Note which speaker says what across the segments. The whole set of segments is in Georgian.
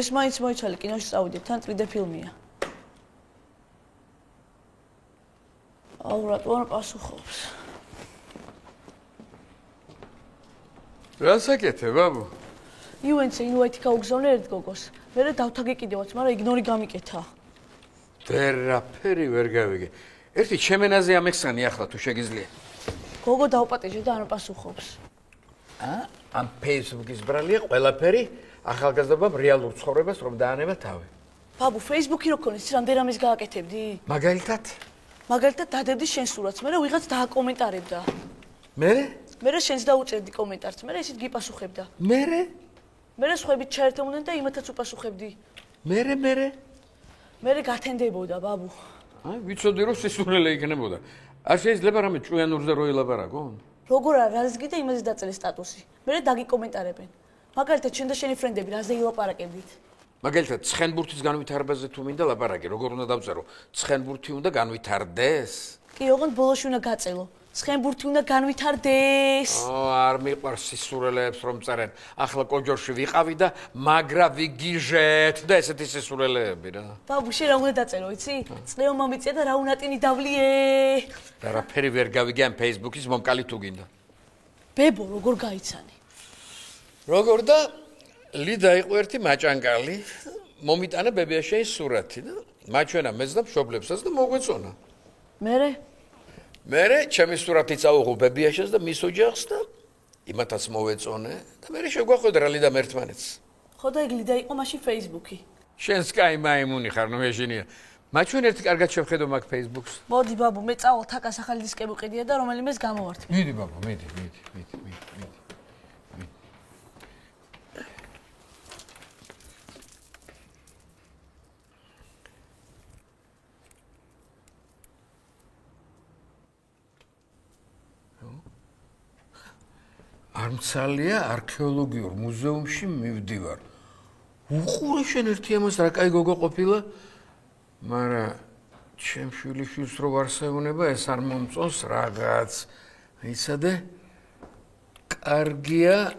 Speaker 1: დღეს მაინც მოიცალე კინოში წავიდეთ, თან ტრიდე ფილმია. აუ რატო არ პასუხობს?
Speaker 2: რა საკეთე, ბაბუ?
Speaker 1: იუენცე ინვაითი გაუგზავნე ერთ გოგოს. მერე დავთაგეკიდევაც, მაგრამ იგნორი გამიკეთა.
Speaker 2: ვერაფერი ვერ გავიგე. ერთი ჩემენაზე ამეხსანი ახლა თუ შეგიძლია.
Speaker 1: გოგო დავპატეჟე და არ პასუხობს.
Speaker 2: ამ Facebook-ის ბრალია ყველაფერი ახალგაზრდობამ რეალურ ცხოვრებას რომ დაანება თავი.
Speaker 1: ბაბუ, Facebook-ი რო ქონეს, რამდენამის გააკეთებდი?
Speaker 2: მაგალითად?
Speaker 1: მაგალითად დადევდი შენ სურათს, მერე ვიღაც დააკომენტარებდა.
Speaker 2: მერე?
Speaker 1: მერე შენს დაუწერდი კომენტარს, მერე ისიც გიპასუხებდა.
Speaker 2: მერე?
Speaker 1: მერე სხვაებით ჩაერთოდნენ და იმათაც უპასუხებდი.
Speaker 2: მერე?
Speaker 1: მერე გათენდებოდა, ბაბუ.
Speaker 2: ვიცოდი რომ სისულელე იქნებოდა. არ შეიძლება რამე ჭუიანურზე რო ელაპარაკო?
Speaker 1: როგორ არ არის გიდა იმაზე დაწელი სტატუსი. მერე დაგიკომენტარებენ. მაგალითად შენ და შენი ფრენდები რაზე ილაპარაკებდით?
Speaker 2: მაგალითად ცხენბურთის განვითარებაზე თუ მინდა ლაპარაკი, როგორ უნდა დავწერო? ცხენბურთი უნდა განვითარდეს?
Speaker 1: კი, ოღონდ ბოლოში უნდა გაწელო. ცხენბურთი უნდა განვითარდეს.
Speaker 2: არ მიყვარს სისულელეებს რომ წერენ. ახლა კოჯორში ვიყავი და მაგრა ვიგიჟეთ და ესეთი სისულელეები რა.
Speaker 1: ბაბუ, შენ რა უნდა დაწერო, იცი? წნეო მომიწია და რა უნატინი დავლიე.
Speaker 2: ვერაფერი ვერ გავიგე ამ Facebook-ის მომკალი თუ გინდა.
Speaker 1: ბებო, როგორ გაიცანი?
Speaker 2: როგორ და ლიდა იყო ერთი მაჭანკალი, მომიტანა ბებიაშეის სურათი და მაჩვენა მეც და მშობლებსაც და მოგვეწონა. მერე ჩემი სურათი წაუღო ბებიაშეს და მის ოჯახს და იმათაც მოვეწონე და მერე შეგვახვედრა ლიდამ ერთმანეთს.
Speaker 1: ხო და ეგ ლიდა იყო მაშინ Facebook-ი.
Speaker 2: შენს კაი მაიმუნი ხარ, ნუ ეშინია. მაჩვენ ერთი კარგად შევხედო მაგ Facebook-ს.
Speaker 1: მოდი ბაბუ, მე წავალ თაკას ახალი დისკი ვიყიდია და რომელიმეს გამოვართმე.
Speaker 2: მიდი ბაბუ, მიდი. არმცალია არქეოლოგიურ მუზეუმში მივდივარ. უყურე შენ ერთი ამას რა კაი გოგო ყოფილა, მაგრამ ჩემ შვილიშვილს რო ვარსეუნება ეს არ მომწონს რაღაც. იცადე? კარგია,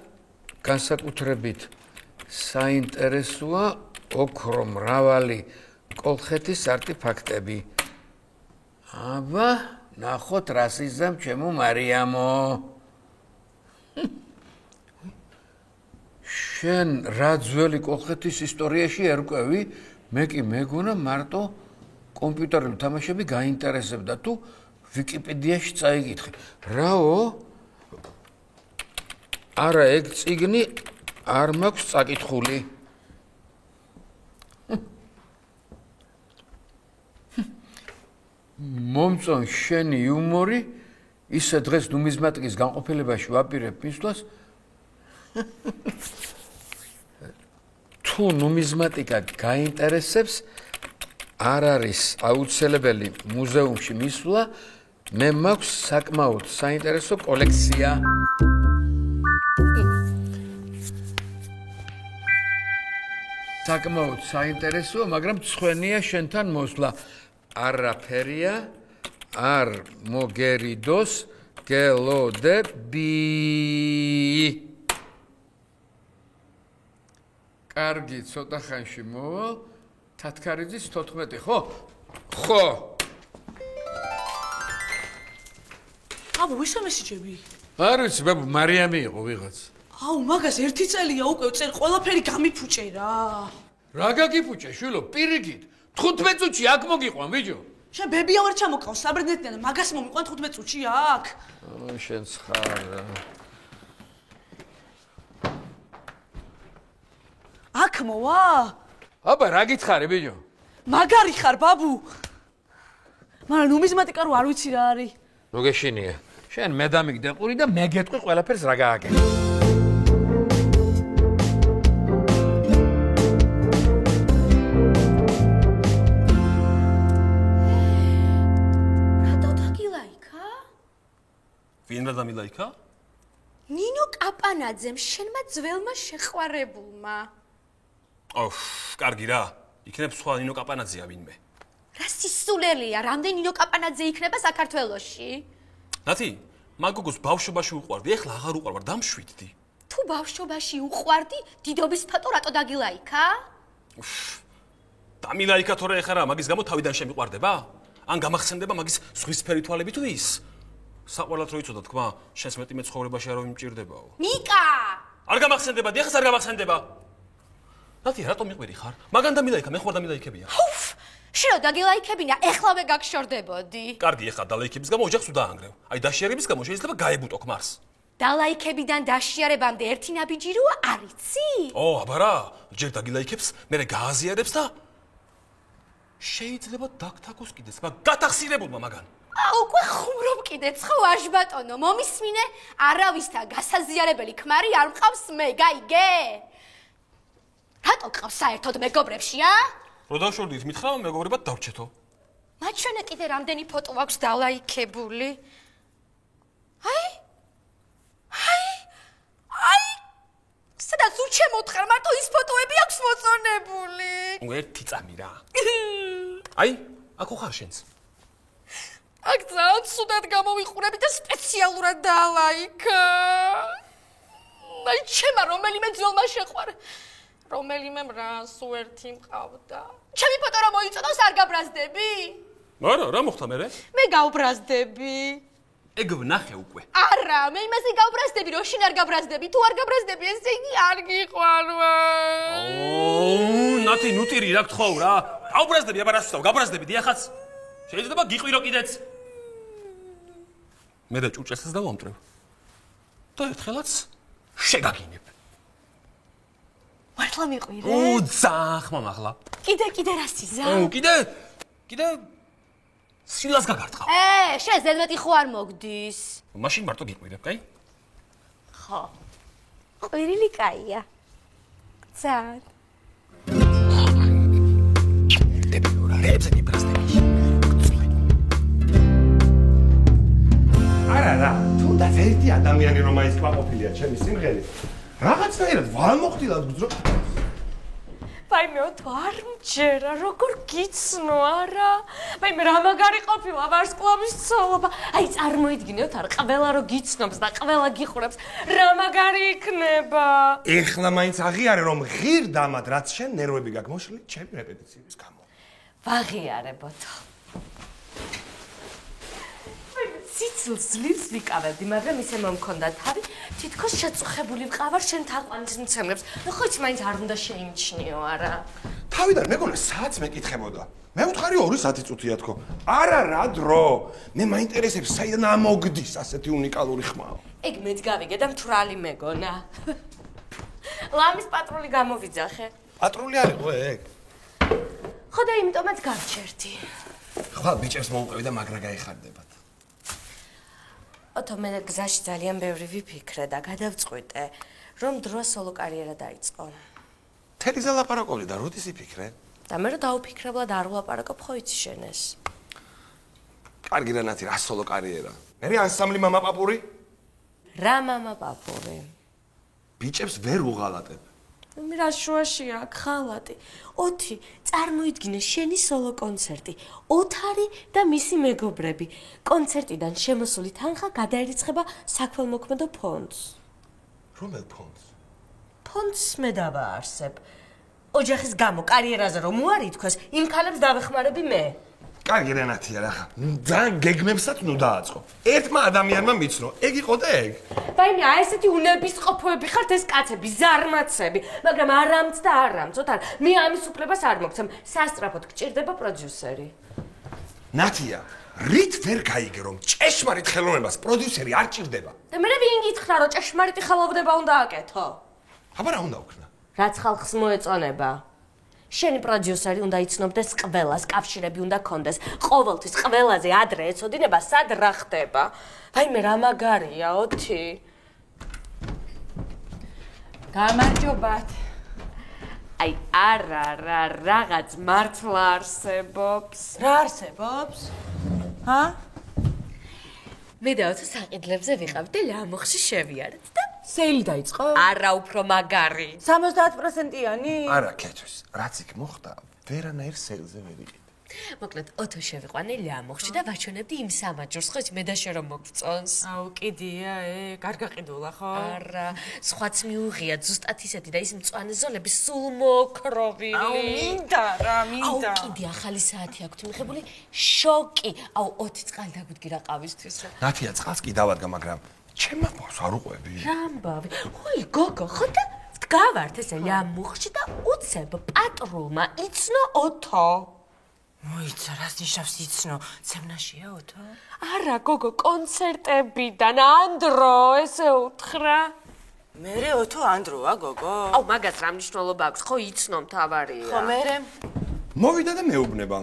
Speaker 2: განსაკუთრებით საინტერესოა ოქრო მრავალი კოლხეთის არტეფაქტები. აბა, ნახოთ რას იზამ ჩემო მარიამო. შენ რა ძველი კოლხეთის ისტორიაში ერკვევი, მე კი მეგონა მარტო კომპიუტერული თამაშები გაინტერესებდა თუ ვიკიპედიაში წაიკითხე. რაო? არა, ეგ წიგნი არ მაქვს წაკითხული. მომწონს შენი იუმორი, ისე დღეს ნუმიზმატიკის განყოფილებაში ვაპირებ მისვლას. თუ ნუმიზმატიკა გაინტერესებს, არ არის აუცილებელი მუზეუმში მისვლა, მე მაქვს საკმაოდ საინტერესო კოლექცია. საკმაოდ საინტერესოა, მაგრამ ცხვენია შენთან მოსვლა. არაფერია არ მოგერიდოს გელოდები. კარგი, ცოტა ხანში მოვალ. თათქარიძის 14, ხო? ხო.
Speaker 1: აბა, ვისა მესიჯები?
Speaker 2: არ ვიცი, ბაბუ, მარიამი იყო ვიღაც.
Speaker 1: აუ, მაგას ერთი წელია უკვე წერ ყველაფერი გამიფუჭე რა.
Speaker 2: რა გაგიფუჭე, შვილო, პირიქით. 15 წუთში აქ მოგიყვან, ბიჭო.
Speaker 1: შენ ბებია ვარ ჩამოყავს, საბრედნეთიდან მაგას მომიყვან 15 წუთში აქ.
Speaker 2: შენ ხარ რა.
Speaker 1: აქ მოვა?
Speaker 2: აბა, რა გითხარი, ბიჭო?
Speaker 1: მაგარი ხარ, ბაბუ. მაგრამ ნუმიზმატიკა რო არ ვიცი რა არის.
Speaker 2: ნუ გეშინია. შენ მე დამიგდეყური და მე გეტყვი ყველაფერს რა გააკეთე.
Speaker 3: ვინ რა დამილაიქა?
Speaker 4: ნინო კაპანაძემ, შენმა ძველმა შეყვარებულმა.
Speaker 3: ოჰ, კარგი რა. იქნებ სხვა ნინო კაპანაძეა ვინმე.
Speaker 4: რა სისულელია, რამდენი ნინო კაპანაძე იქნება საქართველოში?
Speaker 3: ნათი, მაგოგოს ბავშვობაში უყვარდი, ეხლა აღარ უყვარ, დამშვიდდი.
Speaker 4: თუ ბავშვობაში უყვარდი, დიდობის ფატო რატო დაგილაიქა?
Speaker 3: დამილაიკა თორე ეხლა რა მაგის გამო თავიდან შემიყვარდება? ან გამახსენდება მაგის სხვისფერი თვალები თუ ის? საყვალად რო იცოდა თქმა, შენს მეტი მეცხოვრებაში არ ვიმჭირდებაო.
Speaker 4: ნიკა!
Speaker 3: არ გამახსენდება, დიახაც არ გამახსენდება. ნათია, რატომ მიყვირი ხარ? მაგან დამილაიკა, მე ხوار დამილაიკებია.
Speaker 4: უფ! შენ დაგილაიქებინა, ეხლავე გაგშორდებოდი.
Speaker 3: კარგი, ეხლა დალაიქების გამო ოჯახს უდაანგრევ. აი დაშიარების გამო შეიძლება გაებუტო ქმარს.
Speaker 4: დალაიქებიდან დაშიარებამდე ერთი ნაბიჯი როა არიცი?
Speaker 3: აბა რა, ჯერ დაგილაიქებს, მერე გააზიარებს და შეიძლება დაგთაგოს კიდეც, მაგ გათახსირებულმა მაგან.
Speaker 4: უკვე ხუმრობ კიდეც ხო აშბატონო, მომისმინე, არავისთან გასაზიარებელი ქმარი არ მყავს მე, გაიგე? რატო ყავს საერთოდ მეგობრებში,
Speaker 3: რო დავშორდით, მითხრა მეგობრებად დავჩეთო.
Speaker 4: მათ შენე კიდე რამდენი ფოტო აქვს დალაიქებული? აი! სადაც უჩემოთხარ, მარტო ის ფოტოები აქვს მოწონებული.
Speaker 3: ერთი წამი რა. აი, აქ ხარ შენც.
Speaker 4: აქ ძალიან ცუდად გამოვიყურები და სპეციალურად დალაიქა. აი, ჩემა რომელიმე ძოლმა შეყვარ. რომელიმე მრას უერთი მყავდა. ჩემი ფოტო რა მოიწონოს, არ გაბრაზდები?
Speaker 3: არა, რა მოხდა მერე?
Speaker 4: მე გავბრაზდები.
Speaker 3: ეგ ვნახე უკვე.
Speaker 4: არა, მე იმაზე გავბრაზდები, რომ შენ არ გაბრაზდები, თუ არ გაბრაზდები, ესე იგი არ გიყვარვა.
Speaker 3: ნათი, ნუტირი რა გთხოვ რა. გავბრაზდები, აბა რას ვთქვი, გაბრაზდები, დიახაც. შეიძლება გიყვირო კიდეც. მე და ჭურჭელსაც დავამტრევ. და ერთხელაც შეგაგინებ.
Speaker 4: მართლა მიყვირე?
Speaker 3: ძახმამ ახლა.
Speaker 4: კიდე რა სიზა?
Speaker 3: კიდე სილას გაგარტყავ.
Speaker 4: შენ ზედმეტი ხო არ მოგდის?
Speaker 3: მაშინ მარტო გიყვირებ, კაი?
Speaker 4: ხო. ყვირილი კაია. ძალიან.
Speaker 3: დებიურა, რეებზე გიბრაზდები.
Speaker 5: არა, თუნდაც ერთი ადამიანი რომ მაინც ყვაყოფილია ჩემი სიმღერით. რაღაცნაირად ვალმოხდილად გძრო.
Speaker 6: ვაიმე, თუ არ მჯერა, როგორ გიცნო, არა? ვაიმე, რა მაგარი ყოფილა ვარსკვლავის ცოლობა. აი, წარმოიდგინეთ, არ ყველა რო გიცნობს და ყველა გიხურებს, რა მაგარი იქნება.
Speaker 5: ეხლა მაინც აღიარე რომ ღირდამად რაც შენ ნერვები გაქვს მოშლი ჩემი რეპეტიციების გამო.
Speaker 6: ვაღიარებოთო. ციცილს ძლივს ვიკავებდი, მაგრამ ისე მომქონდა თავი, თითქოს შეწუხებული ვყავარ შენ თაყვანის მცემლებს. ხო იცი, მაინც არ უნდა შეიმჩნიო, არა?
Speaker 5: თავიდან მეგონა საათს მეკითხებოდა. მე ვთხარი 2 საათი წუთია თქო. არა რა დრო. მე მაინტერესებს საიდან ამოგდის ასეთი უნიკალური ხმაო.
Speaker 6: ეგ მეც გავიგე და მთვრალი მეგონა. ლამის პატრული გამოვიძახე.
Speaker 5: პატრული არ იყო ეგ.
Speaker 6: ხო და იმიტომაც გავჩერდი.
Speaker 5: ხვალ ბიჭებს მოუყევი და მაგრა გაიხარდებათ.
Speaker 6: ოთო მე გზაში ძალიან ბევრი ვიფიქრე და გადავწყვიტე, რომ დროა სოლო კარიერა დაიწყო.
Speaker 5: თერიზე ლაპარაკობდი და როდის იფიქრე?
Speaker 6: და მე რა დაუფიქრებლა და არ ვლაპარაკობ ხო იცი შენ ეს.
Speaker 5: კარგი რა ნათი, რა სოლო კარიერა. მე ანსამბლი მამა პაპური?
Speaker 6: რა მამა პაპური?
Speaker 5: ბიჭებს ვერ უღალატებ.
Speaker 6: მე რა შუაშია აქ ხალატი. 4 წარმოიდგინე შენი სოლო კონცერტი. 4 და მისი მეგობრები. კონცერტიდან შემოსული თანხა გადაერიცხება საქველმოქმედო ფონდს.
Speaker 5: რომელ ფონდს?
Speaker 6: ფონდს მე დავაარსებ. ოჯახის გამო კარიერაზე რომ უარითქოს, იმ ქალებს დავეხმარები მე.
Speaker 5: კარგი რა ნათია რა ხა. ძალიან გეგმებსაც ნუ დააწყო. ერთმა ადამიანმა მიცნო. ეგ იყო და ეგ.
Speaker 6: ვაიმე, აი ესეთი უნებისყოფოები ხართ ეს კაცები, ზარმაცები, მაგრამ არამც და არამცოთ არ. მე ამის უფლებას არ მოგცემ. სასწრაფოდ გჭირდება პროდიუსერი.
Speaker 5: ნათია, რით ვერ გაიგე რომ ჭეშმარიტ ხელოვნებას პროდიუსერი არ ჭირდება?
Speaker 6: და მე ვინ გითხრა რომ ჭეშმარიტი ხელოვნება უნდა აკეთო?
Speaker 5: აბა რა უნდა ვქნა?
Speaker 6: რაც ხალხს მოეწონება. შენი პროდიუსერი უნდა იცნობდეს ყველას, კავშირები უნდა კონდეს. ყოველთვის ყველაზე ადრე ეცოდინება სად რა ხდება. ვაიმე, რა მაგარია, 4.
Speaker 1: გამარჯობათ.
Speaker 6: აი, არა, რაღაც მართლა არსებობს.
Speaker 1: რა არსებობს? ჰა?
Speaker 6: მე და ოთო საყიდლებზე ვიყავ და ლამოხში შევიარეთ და
Speaker 1: სეილი დაიწყო?
Speaker 6: არა უფრო მაგარი.
Speaker 1: 70%-იანი?
Speaker 5: არა, კეთვის. რაც იქ მოხდა, ვერანაირ სეილზე ვერ იყიდე.
Speaker 6: მოკლედ, ოთო შევიყვანე ლამოხში და ვაჩვენებდი იმ სამაჯურს, ხო, მე და შენ რომ მოგწონს.
Speaker 7: აუ, კიდია, გარგაყიდულა, ხო?
Speaker 6: არა, სხვაც მიუღია, ზუსტად ისეთი და ის მწვანე ზოლები სულ მოკროვილი.
Speaker 7: აუ, მინდა რა, მინდა.
Speaker 6: აუ, კიდე ახალი საათი აქვთ მიღებული, შოკი. აუ, 20 წყალი დაგვიდგი რა ყავისთვის რა.
Speaker 5: ნათია წყალს კი დავადგა, მაგრამ ჩემ ამბავს არ უყვები.
Speaker 6: რამბავი. ხოი, გოგო, ხო და ვდგავართ ესე ლამოხში და უცებ პატრულმა იცნო ოთო.
Speaker 7: მოიცა, რას ნიშნავს იცნო? ცემნაშია ოთო?
Speaker 6: არა, გოგო, კონცერტებიდან ანდრო, ესე უთხრა.
Speaker 7: მერე ოთო ანდროა, გოგო?
Speaker 6: აუ, მაგას რა მნიშვნელობა აქვს? ხო, იცნო მთავარია.
Speaker 7: ხო, მერე?
Speaker 5: მოვიდა და მეუბნება.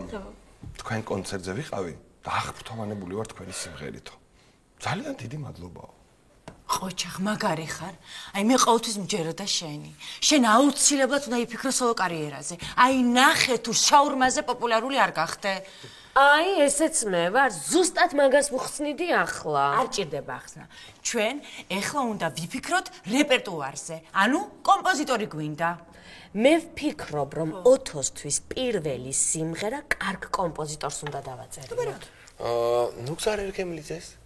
Speaker 5: თქვენ კონცერტზე ვიყავი და აღფრთოვანებული ვარ თქვენი სიმღერითო. ძალიან დიდი მადლობაო.
Speaker 7: ყოჩახ, მაგარი ხარ. აი მე ყოველთვის მჯეროდა შენი. შენ აუცილებლად უნდა იფიქრო სოლო კარიერაზე. აი ნახე თუ შაურმაზე პოპულარული არ გახდე.
Speaker 6: აი, ესეც მე ვარ, ზუსტად მაგას ვუხსნიდი ახლა.
Speaker 7: არ ჭირდება ახსნა. ჩვენ ეხლა უნდა ვიფიქროთ რეპერტუარზე. ანუ კომპოზიტორი გვინდა.
Speaker 6: მე ვფიქრობ, რომ ოთოსთვის პირველი სიმღერა კარგ კომპოზიტორს უნდა დავაწერო.
Speaker 5: ნუ გზარ ერგემლიძეს.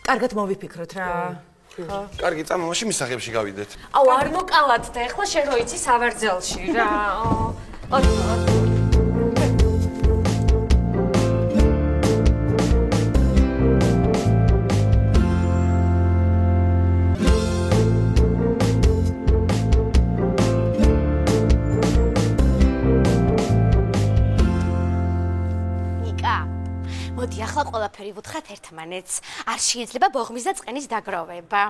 Speaker 7: კარგად მოვიფიქროთ რა.
Speaker 5: კარგი, წამო, მაშინ მისაღებში გავიდეთ.
Speaker 6: აუ, არ მოკალათ და ეხლა შენ რო იცი სავარძელში რა.
Speaker 8: მოდი ახლა ყველაფერი ვუთხრათ ერთმანეთს. არ შეიძლება ბოღმის და წყენის დაგროვება.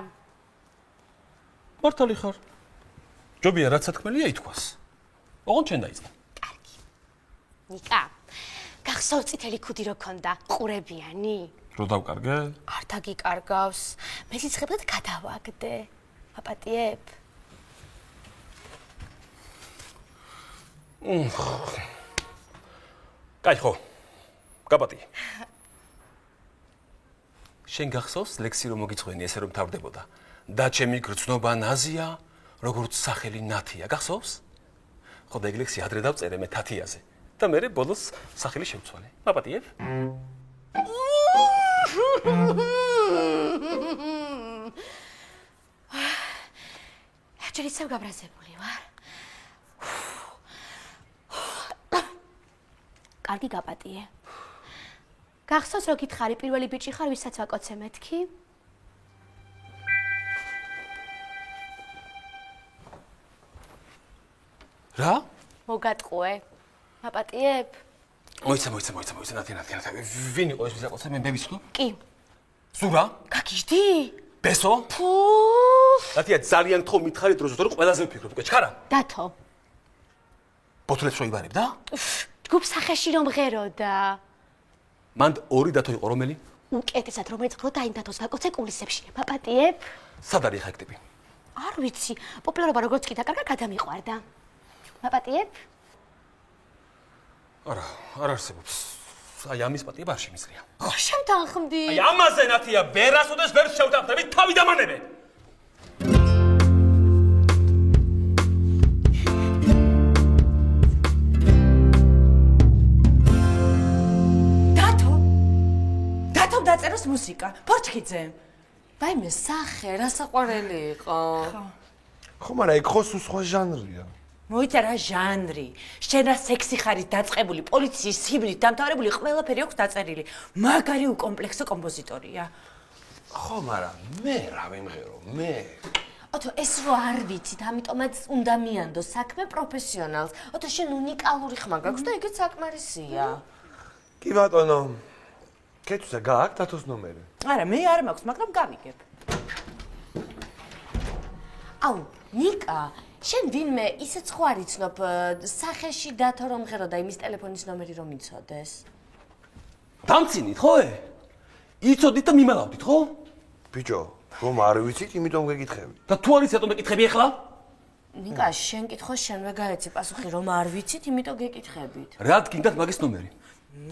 Speaker 3: მართალი ხარ. ჯობია რაც თქმელია ითქვას. ოღონდ შენ დაიწყე.
Speaker 8: კარგი. ნიკა, გახსოვს წითელი ქუდი რო ქონდა, ყურებიანი?
Speaker 3: რო დავკარგე?
Speaker 8: არ დაგიკარგავს. მე სიცხებად გადავაგდე. აპატიებ.
Speaker 3: კაი ხო. გაპატი. შენ გახსოვს ლექსი რომ მოგიწვენი ესე რომ თავდებოდა და ჩემი გრძნობა ნაზია როგორც სახელი ნათია გახსოვს? ხო და ეგ ლექსი ადრე დავწერე მე თათიაზე და მე ბოლოს სახელი შევცვალე. მაპატიებ?
Speaker 8: ჯერ ისევ გაბრაზებული ვარ. კარგი გაპატიე. გახსოვს რომ გითხარი პირველი ბიჭი ხარ ვისაც ვაკოცე მეთქი?
Speaker 3: რა?
Speaker 8: მოგატყუე. მაპატიებ?
Speaker 3: მოიცა ნათია. ვინ იყო ეს ვიზაკოცე მე ვიცხო?
Speaker 8: კი.
Speaker 3: ზურა?
Speaker 8: გაგიჟდი?
Speaker 3: ბესო?
Speaker 8: ფუ.
Speaker 3: ნათია ძალიან თქო მითხარი დროზე რომ ყველაზე ვფიქრობ უკვე ჩქარა?
Speaker 8: დათო.
Speaker 3: ბოთლებს რო იბარებ და?
Speaker 8: ჯგუფ სახეში რომ ღეროდა.
Speaker 3: მან ორი დათო იყო რომელი?
Speaker 8: უკეთესად რომელიც ყროდა იმ დათოს ვაკოცე კულისებში. მაპატიებ?
Speaker 3: სად არის ხა ეგ ტიპი?
Speaker 8: არ ვიცი, პოპულარობა როგორც კი დაკარგა გადამიყვარდა. მაპატიებ?
Speaker 3: არა, არ არსებობს. აი ამის პატიება არ შემიძლია.
Speaker 8: ხო, შემთანხმდი.
Speaker 3: აი ამაზე ნათია ვერასოდეს ვერ შევთანხმდები, თავი დამანებე.
Speaker 7: დათომ დაწეროს მუსიკა. ფორჩქიძე.
Speaker 6: ვაიმე, სახე, რა საყვარელი იყო.
Speaker 5: ხო, მაგრამ ეგ ხო სხვა ჟანრია.
Speaker 7: მოიცა რა ჟანრი. შენ რა სექსი ხარი დაწყებული, პოლიციის ჰიმნით დამთავრებული ყველაფერი აქვს დაწერილი. მაგარი უკომპლექსო კომპოზიტორია.
Speaker 5: ხო, მაგრამ მე რა ვიმღერო, მე.
Speaker 6: ოთო, ეს რო არ ვიცით, ამიტომაც უნდა მიანდო საქმე პროფესიონალს. ოთო, შენ უნიკალური ხმა გაქვს და ეგეც საკმარისია.
Speaker 5: კი ბატონო. კეთუცა გააქვს დათოს ნომერი?
Speaker 7: არა, მე არ მაქვს, მაგრამ გავიგებ.
Speaker 6: აუ, ნიკა, შენ ვინმე ისეც ხო არ იცნობ სახეში დათო რომ ღეროდა იმის ტელეფონის ნომერი რომ იცოდეს?
Speaker 3: დამწინით ხო? იცოდით და მიმალავდით ხო?
Speaker 5: ბიჭო, რომ არ ვიცით, იმიტომ გეკითხები.
Speaker 3: და თუ არის ეტომ მეკითხები ახლა?
Speaker 6: ნიკა, შენ კითხოს შენვე გაეცი პასუხი, რომ არ ვიცით, იმიტომ გეკითხებით.
Speaker 3: რა გინდათ მაგის ნომერი?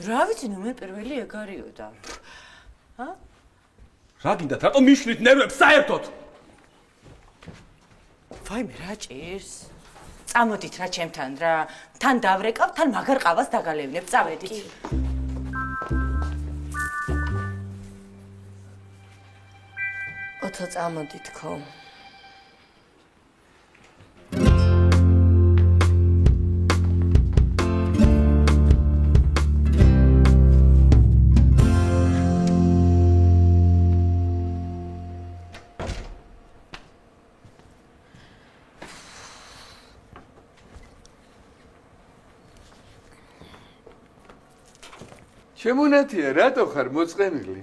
Speaker 7: რა ვიცი, ნუ მე პირველი ეგ არიოდა.
Speaker 3: რა გინდათ, რატომ მიშლით ნერვებს საერთოდ?
Speaker 7: ვაიმე, რა ჭირს? წამოდით რა ჩემთან რა. თან დავრეკავ, თან მაგარ ყავას დაგალევნებ, წავედით.
Speaker 4: ოთო წამოდით ხო?
Speaker 2: შემონათია, რატო ხარ მოწყენილი?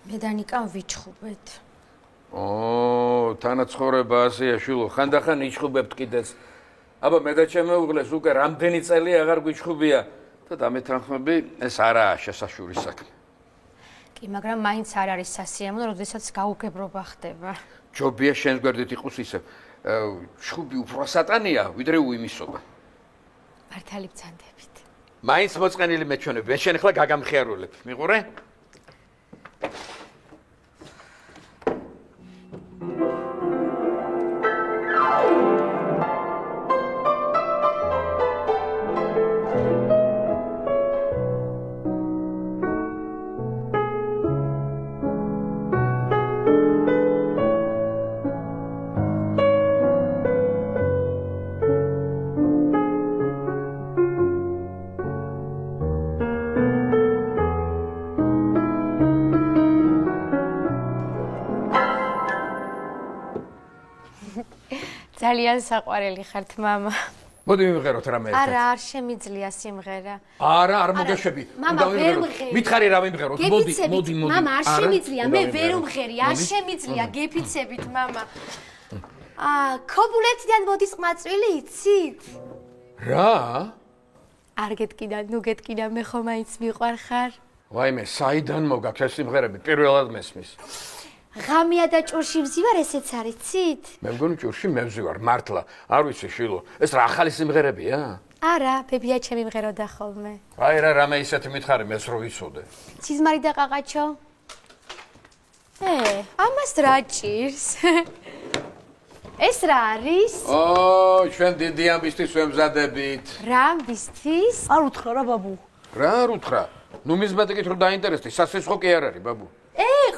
Speaker 6: მე და ნიკამ ვიჩხუბეთ.
Speaker 2: თანაცხოვრება ასეა შვილო, ხანდახან იჩხუბებთ კიდეც. აბა მე და ჩემ მეუღლეს უკვე რამდენი წელი აღარ გვიჩხუბია და დამეთანხმები, ეს არაა შესაშური საქმე.
Speaker 6: კი, მაგრამ მაინც არ არის სასიამოვნო, როდესაც გაუგებრობა ხდება.
Speaker 2: ჯობია შენს გვერდით იყოს ისე. ჩხუბი უფრო სატანია, ვიდრე უიმისობა.
Speaker 6: მართალი ბრძანდებით.
Speaker 2: მაინც მოწყენილი მეჩვენები, მე შენ ახლა გაგამხიარულებ. მიყურე?
Speaker 6: ძალიან საყვარელი ხართ, მამა.
Speaker 2: მოდი მივიღეროთ რამე ერთად.
Speaker 6: არა, არ შემიძლია სიმღერა.
Speaker 2: არა, არ მოგეშვები.
Speaker 8: მამა, ვერ ვმღერი.
Speaker 2: მითხარი რა ვიმღეროთ? მოდი, მოდი, მოდი.
Speaker 8: მამა, არ შემიძლია, მე ვერ ვმღერი, არ შემიძლია, გეფიცებით, მამა. ქობულეთიდან მოდის ყმაწვილი, იცით?
Speaker 2: რა?
Speaker 6: არ გეტკიდა, ნუ გეტკიდა, მე ხომ მაინც მიყვარხარ.
Speaker 2: ვაიმე, საიდან მოგაქვს ეს სიმღერები? პირველად მესმის.
Speaker 8: ღამია და ჭურში ვზივარ, ესეც არის, ცით?
Speaker 2: მე მგონი ჭურში მე ვზივარ, მართლა. არ ვიცი, შილო. ეს რა ახალი სიმღერებია?
Speaker 6: არა, ბებია ჩემი მღეროდა ხოლმე.
Speaker 2: აი რა, რამე ისეთი მითხარი, მეც რო ვიცოდე.
Speaker 8: ციზმარი და ყაყაჩო?
Speaker 6: ამას რა ჭირს?
Speaker 8: ეს რა არის?
Speaker 2: ჩვენ დიდი ამბისთვის ვემზადებით.
Speaker 8: რა ამბისთვის?
Speaker 1: არ უთხრა რა ბაბუ.
Speaker 2: რა არ უთხრა? ნუმიზმატიკით რო დაინტერესდი, სასესხო კი არ არის, ბაბუ.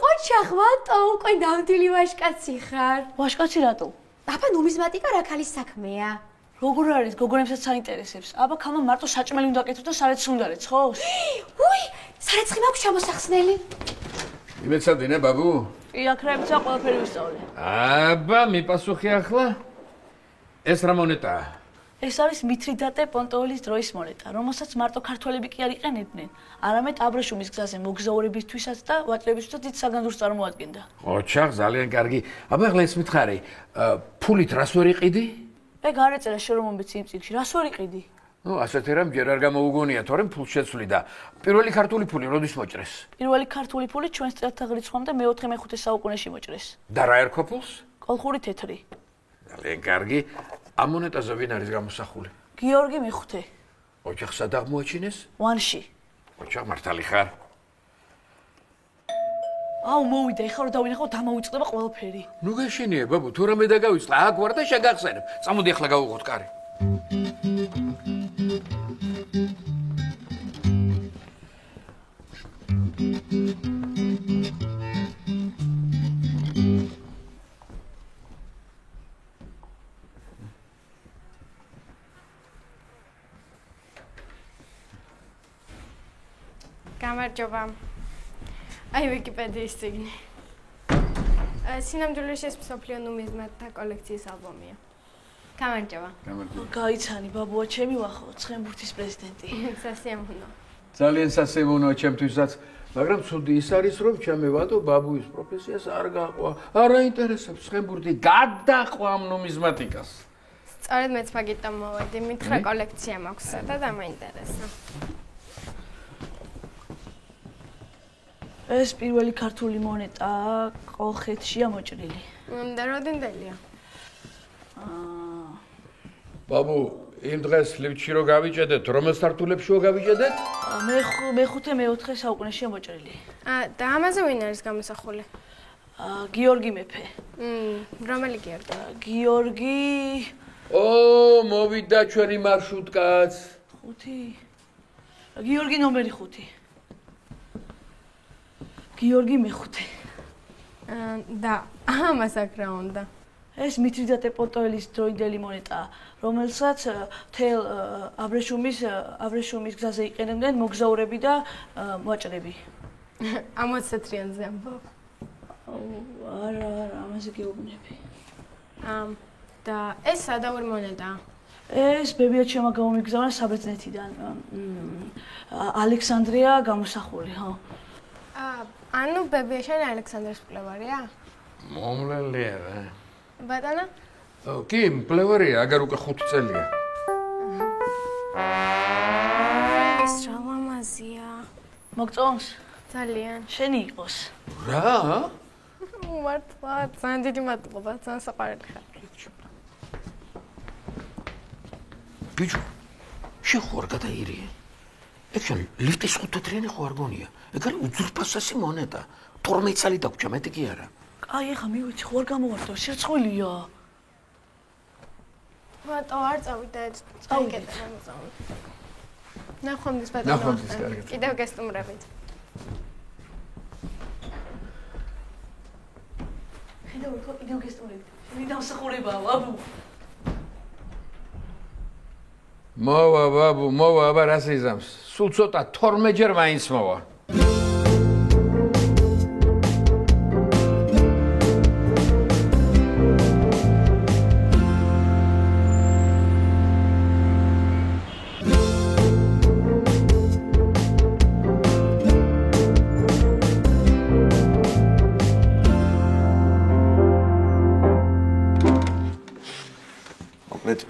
Speaker 8: ყოჩა ხვატო, უკვე ნამდვილი ვაჟკაცი ხარ.
Speaker 1: ვაჟკაცი რატო?
Speaker 8: აბა ნუმიზმატიკა რა ქალის საქმეა?
Speaker 1: როგორ არის გოგონებსაც საინტერესებს? აბა ქალმა მარტო საჭმელი უნდა კეთოს და სარეცხი უნდა რეცხოს?
Speaker 8: უი, სარეცხი მაქვს ჩამოსახსნელი.
Speaker 2: იმეცადინე, ბაბუ?
Speaker 1: კი, აქრებიცა ყველაფერი ვისწავლე.
Speaker 2: აბა, მიპასუხე ახლა. ეს რა მონეტაა?
Speaker 1: ეს არის მითრიდატე პონტოელის დროის მონეტა, რომელსაც მარტო ქართველები კი არ იყენებდნენ, არამედ აბრეშუმის გზაზე მოგზაურებისთვისაც და ვაჭრებისთვისაც დიდ საგანძურს წარმოადგენდა.
Speaker 2: ოჩახ, ძალიან კარგი. აბა, ახლა ეს მითხარი, ფულით რას ვერ იყიდი?
Speaker 1: მე გარეწერა შენ რომ მომეცი იმ წიგნში, რას ვერ იყიდი?
Speaker 2: ასეთი რამ ჯერ არ გამოუგონია, თორემ ფულს შეცვლი და პირველი ქართული ფული როდის მოჭრეს?
Speaker 1: პირველი ქართული ფული ჩვენს წელთაღრიცხვამდე მე-4-მე-5 საუკუნეში მოჭრეს.
Speaker 2: და რა ერქვა ფულს?
Speaker 1: კოლხური თეთრი.
Speaker 2: ძალიან კარგი. ამ მონეტაზე ვინ არის გამოსახული?
Speaker 1: გიორგი მეხუთე.
Speaker 2: ოჯახ სად აღმოაჩინეს?
Speaker 1: ვანში.
Speaker 2: ოჯახ მართალი ხარ?
Speaker 1: მოვიდა, ეხლა რომ დავინახო, დამოუწყდება ყველაფერი.
Speaker 2: ნუ გეშინია, ბაბუ, თუ რამე დაგავიწყდა, აქ ვარ და შეგახსენებ. წამოდი ახლა გავუღოთ კარი.
Speaker 6: გამარჯობა. აი ვიკიპედიის წიგნი. სინამდვილეში ეს მსოფლიო ნუმიზმატთა კოლექციის ალბომია. გამარჯობა.
Speaker 1: გაიცანი, ბაბუა, ჩემი ვახო, ცხენბურთის პრეზიდენტი.
Speaker 6: სასიამოვნო.
Speaker 2: ძალიან სასიამოვნოა ჩემთვისაც, მაგრამ ცუდი ის არის, რომ ჩემი ვადო ბაბუის პროფესიას არ გაყვა. არ აინტერესებს ცხენბურთი, გადაყვა ამ ნუმიზმატიკას.
Speaker 6: სწორედ მეც მაგიტომ მოვედი, მითხრა კოლექცია მაქვს და დამაინტერესა.
Speaker 1: ეს პირველი ქართული მონეტა კოლხეთშია მოჭრილი.
Speaker 6: და როდენდელია?
Speaker 2: ბაბუ, იმ დღეს ლიფტში რო გავიჭედეთ, რომელ სართულებში რო გავიჭედეთ?
Speaker 1: მე-5 მე-4 საუკუნეშია მოჭრილი.
Speaker 6: და ამაზე ვინ არის გამოსახული?
Speaker 1: გიორგი მეფე.
Speaker 8: რომელი გიორგი?
Speaker 1: გიორგი
Speaker 2: მოვიდა ჩვენი მარშრუტკაც.
Speaker 1: 5. გიორგი ნომერი 5. გიორგი მე-5.
Speaker 8: და ამას აქ რა უნდა?
Speaker 1: ეს მითრიდატე პონტოელის დროინდელი მონეტაა, რომელსაც თელ აბრეშუმის გზაზე იყენებდნენ მოგზაურები და მოაჭრები.
Speaker 8: ამ 20 წელიწადზე ამბობ.
Speaker 1: არა, ამაზე გეუბნები.
Speaker 8: და ეს სადავრი მონეტაა?
Speaker 1: ეს ბებიათ შემა გამომიგზავნა საბერძნეთიდან. ალექსანდრია გამოსახული, ხო?
Speaker 8: ანუ ბებია შენ ალექსანდრეს მკვლევარია?
Speaker 2: მომლელია რა.
Speaker 8: ბატონო?
Speaker 2: კი, მკვლევარია, აგარ უკვე 5 წელია.
Speaker 8: ეს რა ლამაზია.
Speaker 1: მოგწონს?
Speaker 8: ძალიან.
Speaker 1: შენი იყოს.
Speaker 2: რა?
Speaker 8: მართლა, ძალიან დიდი მადლობა, ძალიან საყვარელი ხარ.
Speaker 2: ბიჭო, შენ ხო არ გადაირიე? ეგ შენ ლიფტის 5 თეთრიანი ხო არ გონია? ეგ არის უძვირფასესი მონეტა. 12 წელი დაგვრჩა, მეტი კი არა.
Speaker 1: აი, ეხა მივეცი, ხო არ გამოვარდო, შერცხვილია.
Speaker 8: ბატო, არ წავიდეთ.
Speaker 1: წავიდეთ.
Speaker 8: ნახვამდის ბატონო.
Speaker 2: ნახვამდის, კარგად.
Speaker 8: კიდევ გესტუმრებით.
Speaker 1: ხედავ, ხო კიდევ გესტუმრებით. შენი დამსახურებაა, ბაბუ.
Speaker 2: მოვა, ბაბუ, მოვა, აბა რას იზამს? სულ ცოტა 12 ჯერ მაინც მოვა.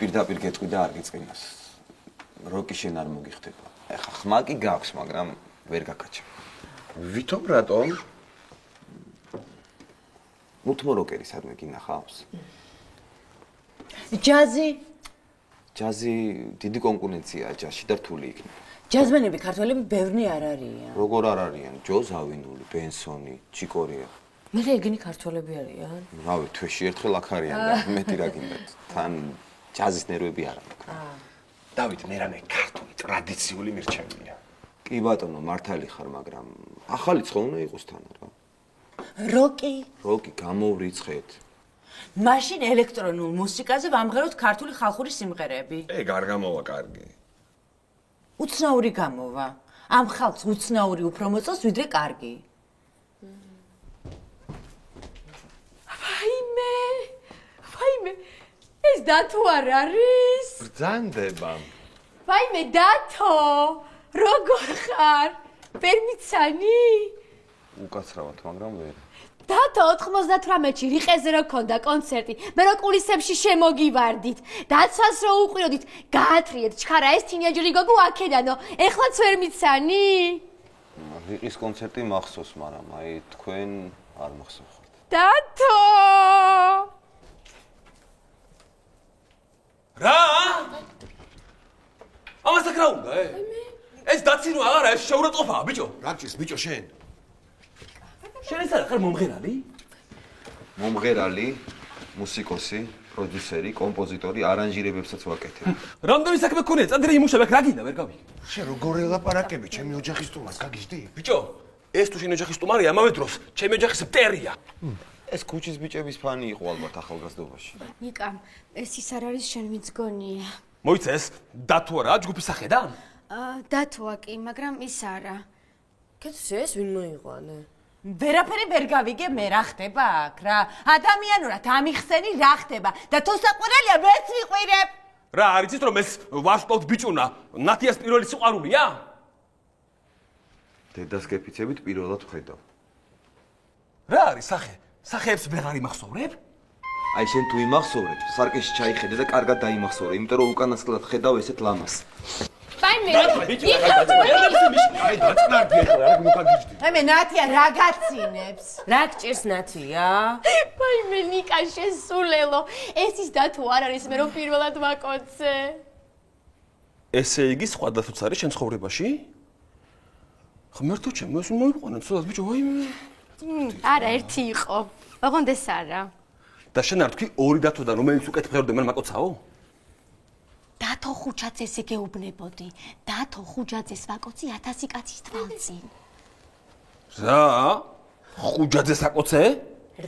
Speaker 9: პირდაპირ გეტყვი და არ გიწყინოს. როკი შენ არ მოგიხდება. ეხა ხმა კი გაქვს, მაგრამ ვერ გაკაჩა.
Speaker 5: ვითომ რატომ?
Speaker 9: მუთმო როკერი სადმე გინახავს?
Speaker 7: ჯაზი?
Speaker 9: ჯაზი დიდი კონკურენციაა ჯაზში და რთული იქნება.
Speaker 7: ჯაზმენები ქართველები ბევრნი არ არიან.
Speaker 9: როგორ არ არიან? ჯო ზავინული, ბენსონი, ჩიკორია.
Speaker 7: მე ეგენი ქართველები არიან.
Speaker 9: რავი, თვეში ერთხელ აქ არიან და მეტი რა გინდათ. თან ჯაზის ნერვები არ აქვს.
Speaker 5: დავით, მე რამე ქართული ტრადიციული მირჩევნია.
Speaker 9: კი ბატონო, მართალი ხარ, მაგრამ ახალი ცხო უნდა იყოს თან რა.
Speaker 7: როკი?
Speaker 9: როკი გამოვრიცხეთ.
Speaker 7: მაშინ ელექტრონულ მუსიკაზე ვამღეროთ ქართული ხალხური სიმღერები.
Speaker 5: ეგ არ გამოვა კარგი.
Speaker 7: უცნაური გამოვა. ამ ხალხს უცნაური უფრო მოწონს ვიდრე კარგი.
Speaker 6: ვაიმე, ეს დათო არ არის?
Speaker 5: ბრძანდება.
Speaker 6: ვაიმე, დათო, როგორ ხარ? ვერ მიცანი?
Speaker 9: უკაცრავად, მაგრამ ვერ.
Speaker 6: დათო 98-ში რიყეზე რო ქონდა კონცერტი, მე რო კულისებში შემოგივარდით, დაცვას რო უყვიროდით, გაათრიეთ ჩქარა ეს თინეიჯერი გოგო აქედანო, ეხლაც ვერ მიცანი?
Speaker 9: რიყის კონცერტი მახსოვს, მაგრამ აი თქვენ არ მახსოვხართ.
Speaker 6: დათო!
Speaker 3: რა? ამას აქ რა უნდა, ეს დაცინო აღარა, ეს შეურაცხყოფაა, ბიჭო.
Speaker 5: რა გჭირს, ბიჭო, შენ?
Speaker 3: შენ ეს არ ხარ მომღერალი?
Speaker 9: მომღერალი, მუსიკოსი, პროდიუსერი, კომპოზიტორი, არანჟირებებსაც ვაკეთებ.
Speaker 3: რამდენი საქმე გქონია? წადრე იმუშავე, აქ რა გინდა, ვერ გავიგე.
Speaker 5: შენ როგორ ელაპარაკები, ჩემი ოჯახის სტუმარს გაგიჟდი?
Speaker 3: ბიჭო, ეს თუ შენი ოჯახის სტუმარია, ამავე დროს ჩემი ოჯახის მტერია.
Speaker 9: ეს ქუჩის ბიჭების ფანი იყო ალბათ ახალგაზრდობაში.
Speaker 8: ნიკა, ეს ის არ არის შენ ვინც გონია.
Speaker 3: მოიცეს, დათო არა, ჯგუფის სახედა?
Speaker 8: დათოა კი, მაგრამ ის არა.
Speaker 6: კეთს ეს ვინ მოიყვანე?
Speaker 7: ვერაფერი ვერ გავიგე მე რა ხდება აქ რა. ადამიანურად ამიხსენი რა ხდება და თუ საყვარელია მეც ვიყვირებ.
Speaker 3: რა არ იცით რომ ეს ვარშავთ ბიჭუნა ნათიას პირველი სიყვარულია?
Speaker 9: დედას გეფიცებით პირველად ვხედავ.
Speaker 3: რა არის სახე? სახეებს ვეღარ იმახსოვრებ?
Speaker 9: აი შენ თუ იმახსოვრებ, სარკეში ჩაიხედე და კარგად დაიმახსოვრე, იმიტომ რომ უკანასკნელად ხედავ ესეთ ლამას.
Speaker 8: ვაიმე,
Speaker 5: აი დაწნარდი ახლა, რა მოგაგიჟდი?
Speaker 7: მე ნათია რა გაცინებს?
Speaker 6: რა გჭირს ნათია?
Speaker 8: ვაიმე, ნიკა შესულელო. ეს ის დათო არ არის, მე რომ პირველად ვაკოცე.
Speaker 3: ესე იგი სხვა დათოც არის შენ ცხოვრებაში? ღმერთო ჩემო, ეს მოიყვანა ცოტა ბიჭო, ვაიმე.
Speaker 8: არა, ერთი იყო. ოღონდეს არა.
Speaker 3: და შენ არ თქვი ორი დათოდან რომელიც უკეთ ფერდე მან მაკოცაო?
Speaker 8: დათო ხუჯაძეს ეგეუბნებოდი. დათო ხუჯაძეს ვაკოცი 1000 კაცის თვალწინ.
Speaker 3: რა? ხუჯაძეს აკოცე?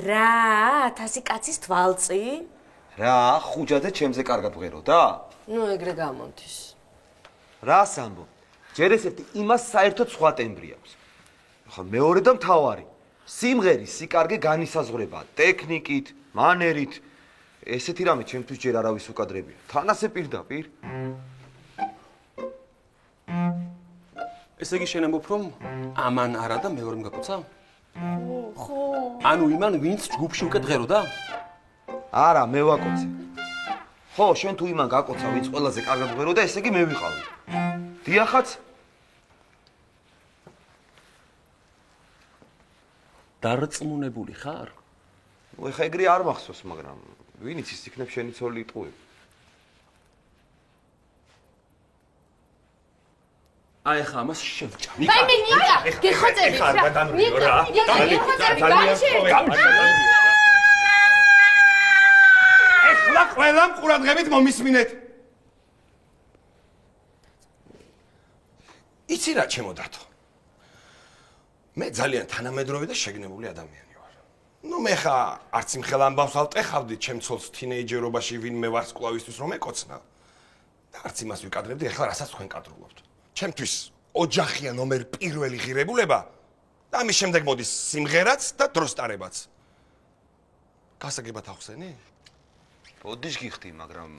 Speaker 7: რა, 1000 კაცის თვალწინ?
Speaker 9: რა, ხუჯაძე ჩემზე კარგად ვღეროდა?
Speaker 7: ნუ ეგრე გამოდის.
Speaker 9: რა სამბო? ჯერ ესეთი იმას საერთოდ სხვა ტემბრი აქვს. ახლა მეორე და მთავარი. სიმღერის სიკარგე განისაზღვრება ტექნიკით, მანერით. ესეთი რამე ჩემთვის ჯერ არავის უკადრებია. თან ასე პირდაპირ.
Speaker 3: ესე იგი შენ ამბობ რომ ამან არა და მეორემ გაკოცა?
Speaker 8: ხო.
Speaker 3: ანუ იმან ვინც ჯგუფში უკეთ ღეროდა?
Speaker 9: არა, მე ვაკოცე. ხო, შენ თუ იმან გაკოცა, ვინც ყველაზე კარგად ვღეროდა, ესე იგი მე ვიყავი. დიახაც.
Speaker 3: დარწმუნებული ხარ?
Speaker 9: ნუ ეხა ეგრე არ მახსოვს, მაგრამ ვინიც ის იქნებ შენი ცოლი იტყუები.
Speaker 3: აი ხა ამას შევჭა.
Speaker 8: აი მე ნიკა, გეხოწები რა. ნიკა, გეხოწები გაჩი.
Speaker 5: ეხლა ყველამ ყურადღებით მომისმინეთ. იცი რა ჩემო დათო? მე ძალიან თანამედროვე და შეგნებული ადამიანი ვარ. ნუ მე ხა არც იმ ხელ ამბავს ალტეხავდი ჩემ ცოლს თინეიჯერობაში ვინმე ვარსკვლავისთვის რომ ეკოცნა. და არც იმას ვიკადრებდი, ეხლა რასაც თქვენ კადრულობთ. ჩემთვის ოჯახია ნომერ პირველი ღირებულება და ამის შემდეგ მოდის სიმღერაც და დროსტარებაც. გასაგებად ახსენი?
Speaker 9: ბოდიშ გიხდი, მაგრამ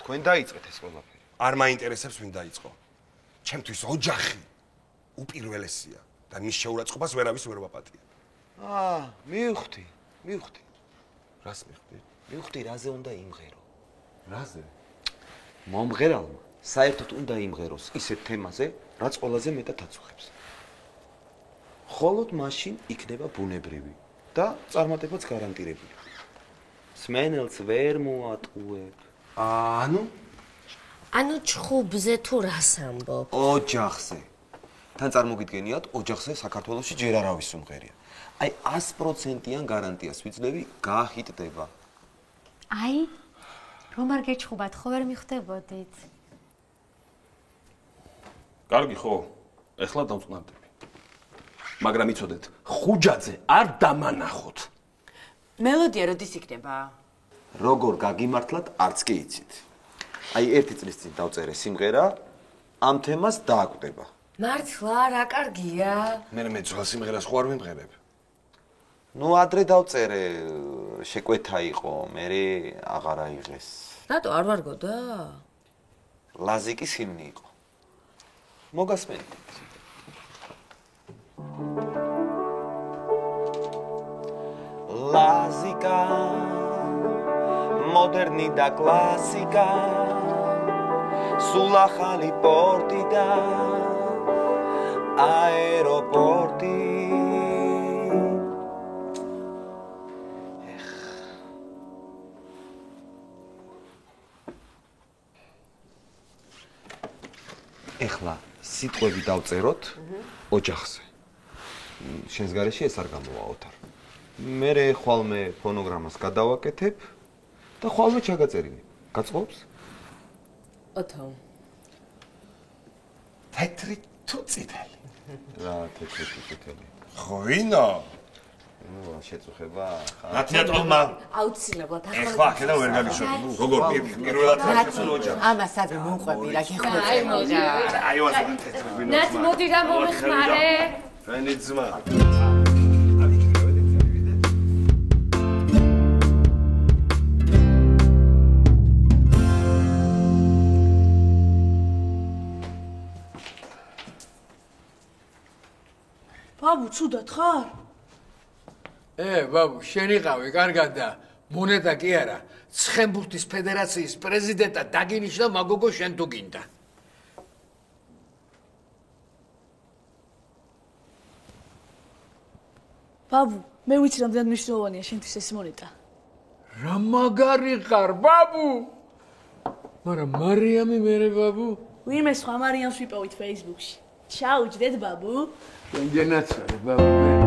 Speaker 9: თქვენ დაიწყეთ ეს ყველაფერი.
Speaker 5: არ მაინტერესებს ვინ დაიწყო. ჩემთვის ოჯახი უპირველესია და მის შეურაცხყოფას ვერავის ვერ ვაპატია.
Speaker 9: მივხვდი.
Speaker 5: რას მივხვდი?
Speaker 9: მივხვდი, რაზე უნდა იმღერო.
Speaker 5: რაზე?
Speaker 9: მომღერალმა საერთოდ უნდა იმღეროს ისეთ თემაზე, რაც ყველაზე მეტად აცუხებს. მხოლოდ მაშინ იქნება ბუნებრივი და წარმატებაც გარანტირებული. სმენელს ვერ მოატყუებ.
Speaker 7: ანუ ჩხუბზე თუ რას ამბობ?
Speaker 9: ოჯახზე. თან წარმოგიდგენიათ, ოჯახზე საქართველოში ჯერ არავის უმღერია. აი 100%-იან გარანტიას ვიძლევი, გაჰიტდება.
Speaker 8: აი, რომ არ გეჩხუბათ, ხო ვერ მიხვდებოდით?
Speaker 3: კარგი ხო? ეხლა დავწყნარდები. მაგრამ იცოდეთ, ხუჯაძე არ დამანახოთ.
Speaker 7: მელოდია როდის იქნება?
Speaker 9: როგორ გაგიმართლათ, არც კი იცით. აი 1 წლის წინ დავწერე სიმღერა, ამ თემას დააკვდება.
Speaker 7: მართლა რა კარგია?
Speaker 5: მე ძველ სიმღერას ხო არ ვიმღერებ.
Speaker 9: ნუ ადრე დავწერე, შეკვეთა იყო, მე აღარ აიღეს.
Speaker 7: რატო არ ვარგოდა?
Speaker 9: ლაზიკის ჰიმნი იყო. მოგასმენთ. ლაზიკა მოდერნი და კლასიკა სულ ახალი პორტი და აეროპორტი ეხლა სიტყვები დავწეროთ ოჯახზე. შენს გარეშე ეს არ გამოვა ოთარ. მე ხვალმე ფონოგრამას გადავაკეთებ და ხვალმე ჩაგაწერინებ. გაწყობს?
Speaker 7: ოთო.
Speaker 5: თეთრი თუ წითელი?
Speaker 9: რა თეთრი თუ წითელი?
Speaker 5: ხვინო?
Speaker 9: ნუ შეწუხება ხა.
Speaker 5: რა თეატრმა?
Speaker 7: აუცილებლად ახლა.
Speaker 5: ეხლა აქედან ვერ გაგიშვები. როგორ პირველად ხარჯულ ოჯახს?
Speaker 7: ამას ადრე მომყვები რა გეხმარება.
Speaker 5: აი ვასა თეთრი ვინო.
Speaker 6: ნათ მოდი რა მომეხმარე.
Speaker 5: ჩვენი ძმა.
Speaker 1: ბაბუ, ცუდად ხარ?
Speaker 2: ბაბუ, შენიყავი, კარგად და მონეტა კი არა. ცხენბურთის ფედერაციის პრეზიდენტად დაგინიშნა მაგოგო შენ თუ გინდა.
Speaker 1: ბაბუ, მე ვიცი რამდენად მნიშვნელოვანია შენთვის ეს მონეტა.
Speaker 2: რა მაგარი ხარ, ბაბუ? მაგრამ მარიამი მერე ბაბუ?
Speaker 1: ვინმე სხვა მარიამს ვიპოვით Facebook-ში. ჩაუჯდეთ, ბაბუ.
Speaker 2: შენგენაც ვარ, ბაბუ.